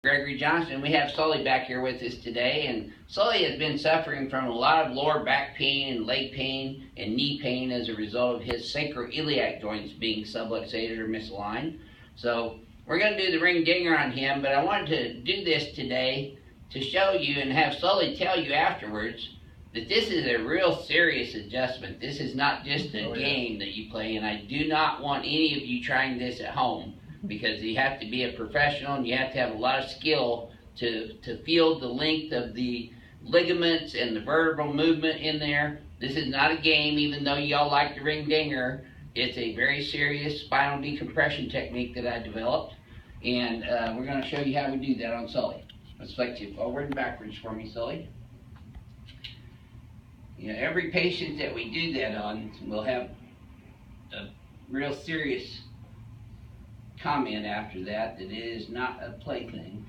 Gregory Johnson. We have Sully back here with us today, and Sully has been suffering from a lot of lower back pain and leg pain and knee pain as a result of his sacroiliac joints being subluxated or misaligned. So we're going to do the ring dinger on him, but I wanted to do this today to show you and have Sully tell you afterwards that this is a real serious adjustment. This is not just a game that you play, and I do not want any of you trying this at home, because you have to be a professional and you have to have a lot of skill to feel the length of the ligaments and the vertebral movement in there. This is not a game, even though y'all like the ring dinger. It's a very serious spinal decompression technique that I developed, and we're going to show you how we do that on Sully. Let's flex you forward and backwards for me, Sully. You know, every patient that we do that on will have a real serious comment after that it is not a plaything.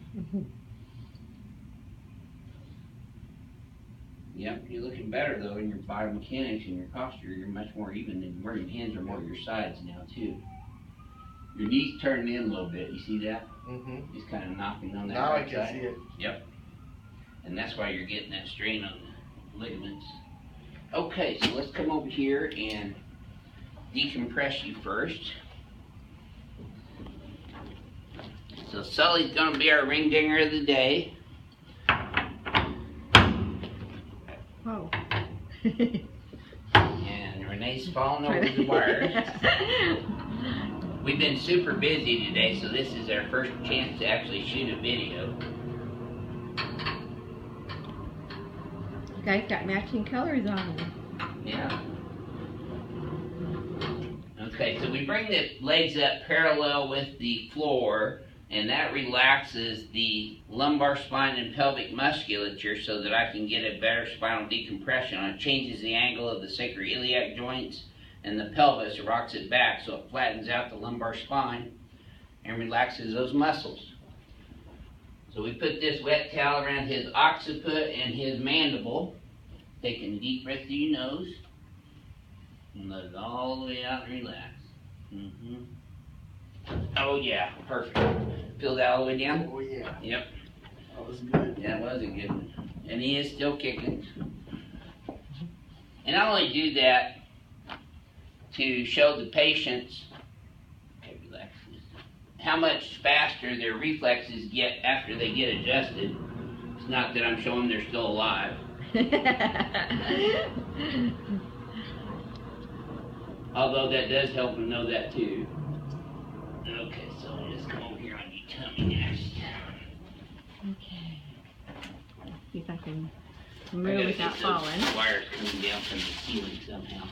Yep, you're looking better though in your biomechanics and your posture. You're much more even, and where your hands are more your sides now too. Your knees turning in a little bit. You see that? Just kind of knocking on that now right I can side. see it. Yep. And that's why you're getting that strain on the ligaments. Okay, so let's come over here and decompress you first. So Sully's going to be our ring dinger of the day. Oh. And Renee's falling over the wires. We've been super busy today, so this is our first chance to actually shoot a video. You guys got matching colors on them. Yeah. Okay, so we bring the legs up parallel with the floor, and that relaxes the lumbar spine and pelvic musculature so that I can get a better spinal decompression. It changes the angle of the sacroiliac joints and the pelvis, rocks it back so it flattens out the lumbar spine and relaxes those muscles. So we put this wet towel around his occiput and his mandible, taking a deep breath through your nose, and let it all the way out and relax. Oh yeah, perfect. Feel that all the way down? Oh yeah. Yep. That was good. Yeah, it was a good one. And he is still kicking. And I only do that to show the patients, okay, relax, how much faster their reflexes get after they get adjusted. It's not that I'm showing they're still alive. Although that does help them know that too. Okay, so I'll just come over here on your tummy next. Okay. Let's see if I can move without falling. Wires coming down from the ceiling somehow.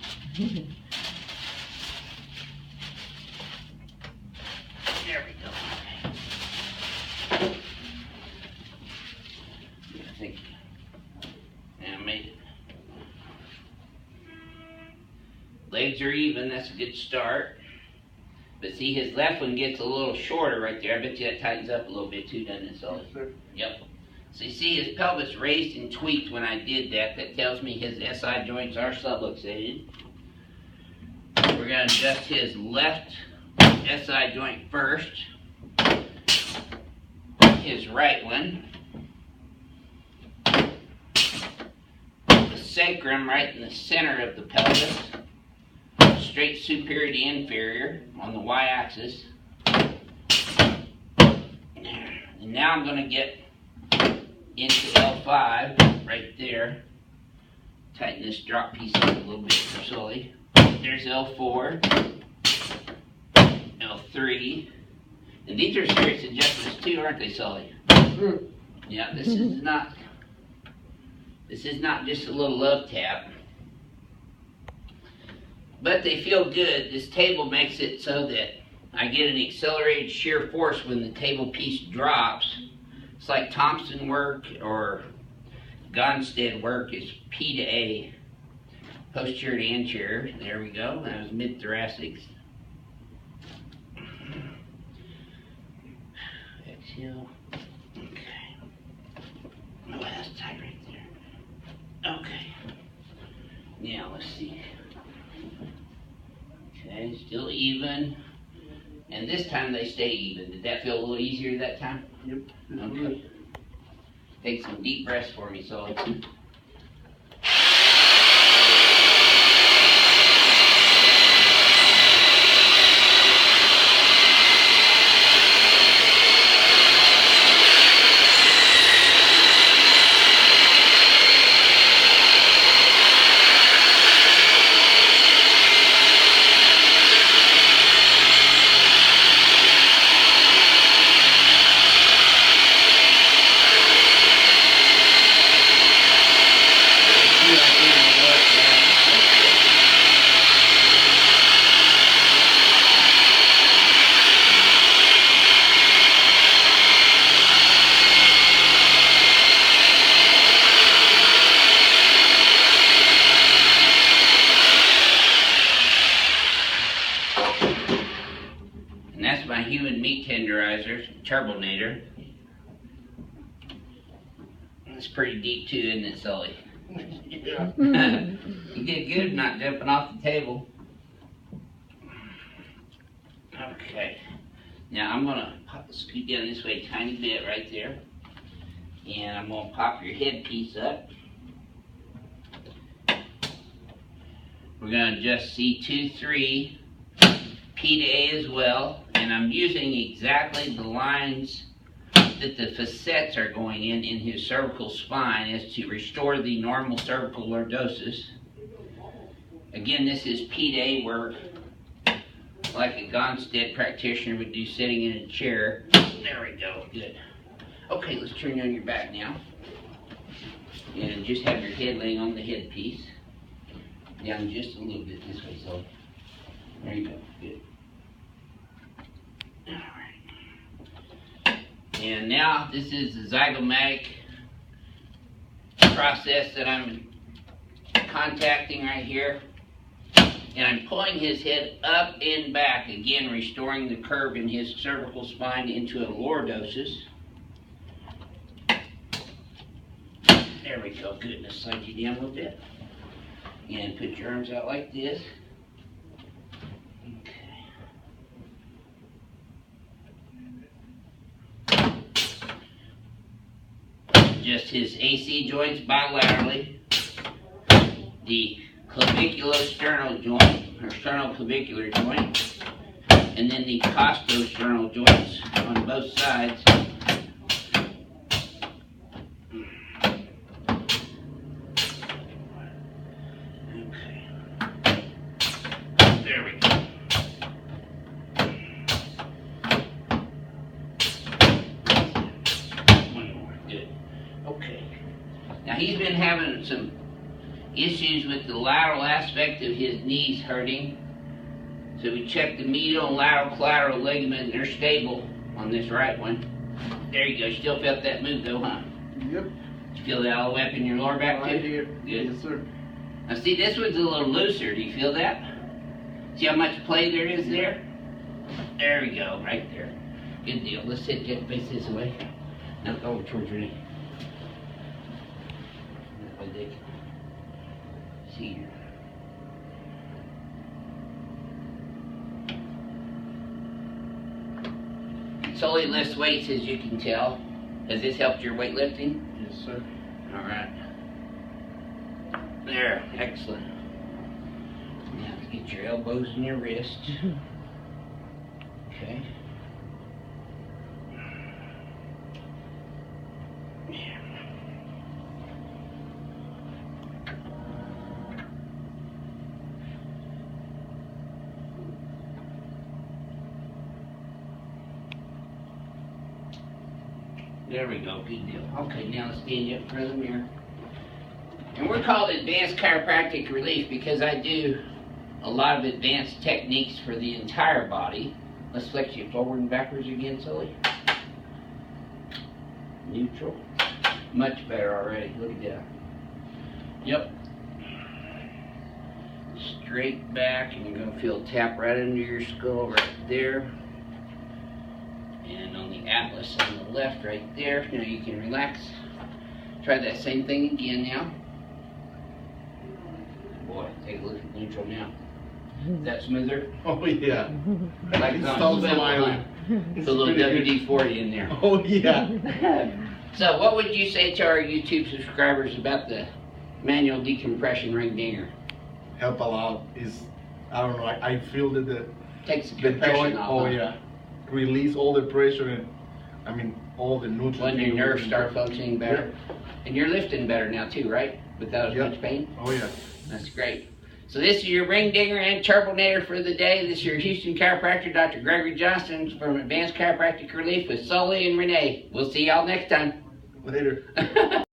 There we go. Okay. I think I made it. Legs are even, that's a good start. But see, his left one gets a little shorter right there. I bet you that tightens up a little bit too, doesn't it, Sully? Yep. So you see his pelvis raised and tweaked when I did that. That tells me his SI joints are subluxated. We're going to adjust his left SI joint first. His right one. The sacrum right in the center of the pelvis. Straight superior to inferior on the y-axis. And now I'm going to get into L5 right there. Tighten this drop piece up a little bit for Sully. There's L4, L3, and these are serious adjustments too, aren't they, Sully? Yeah, this is not just a little love tap. But they feel good. This table makes it so that I get an accelerated shear force when the table piece drops. It's like Thompson work or Gonstead work is P to A, posterior to anterior. There we go. That was mid-thoracic. Exhale. Okay. Oh, that's tight right there. Okay. Now let's see. Okay, still even. And this time they stay even. Did that feel a little easier that time? Yep. Okay. Take some deep breaths for me, Sully. And that's my human meat tenderizer, Turbonator. It's pretty deep too, isn't it, Sully? Yeah. You did good not jumping off the table. Okay. Now I'm gonna scoot down this way a tiny bit right there. And I'm gonna pop your headpiece up. We're gonna adjust C2, 3, P to A as well. And I'm using exactly the lines that the facets are going in his cervical spine as to restore the normal cervical lordosis. Again, this is P to A work, like a Gonstead practitioner would do sitting in a chair. There we go, good. Okay, let's turn you on your back now. And just have your head laying on the headpiece. Down just a little bit this way, so there you go, good. Alright. And now this is the zygomatic process that I'm contacting right here. And I'm pulling his head up and back, again restoring the curve in his cervical spine into a lordosis. There we go, good. Let's slide you down a little bit. And put your arms out like this. Okay. Just his AC joints bilaterally. The claviculosternal joint, or sternoclavicular joint. And then the costosternal joints on both sides. There we go. One more, good. Okay. Now he's been having some issues with the lateral aspect of his knees hurting. So we checked the medial and lateral collateral ligament and they're stable on this right one. There you go. You still felt that move though, huh? Yep. Did you feel that all the way up in your lower back too? Right here. Good. Yes, sir. Now see, this one's a little looser. Do you feel that? See how much play there is there? There we go, right there. Good deal. Let's sit that face this way. Now over towards your knee. That way, Dick. See here. Sully lifts weights, as you can tell. Has this helped your weightlifting? Yes, sir. All right. There, excellent. Now get your elbows and your wrists. Okay. There we go, good deal. Okay, now let's stand you up in front of the mirror. And we're called Advanced Chiropractic Relief because I do a lot of advanced techniques for the entire body. Let's flex you forward and backwards again, Sully. Neutral. Much better already. Look at that. Yep. Straight back, and you're going to feel a tap right under your skull right there. And on the atlas on the left right there. Now you can relax. Try that same thing again now. Boy, take a look at neutral now. Is that smoother? Oh yeah. Like It's it's so on swivel, huh? smiling. Put a little WD-40 in there. Oh yeah. So what would you say to our YouTube subscribers about the manual decompression ring dinger? Help a lot. I don't know. I feel that the Takes the the compression joint. off. Oh huh? yeah. Release all the pressure and I mean all the nutrients. When your nerves start functioning better. And you're lifting better now too, right? Without as Yep. much pain? Oh yeah. That's great. So this is your ring dinger and turbonator for the day. This is your Houston chiropractor, Dr. Gregory Johnson from Advanced Chiropractic Relief with Sully and Renee. We'll see y'all next time. Later.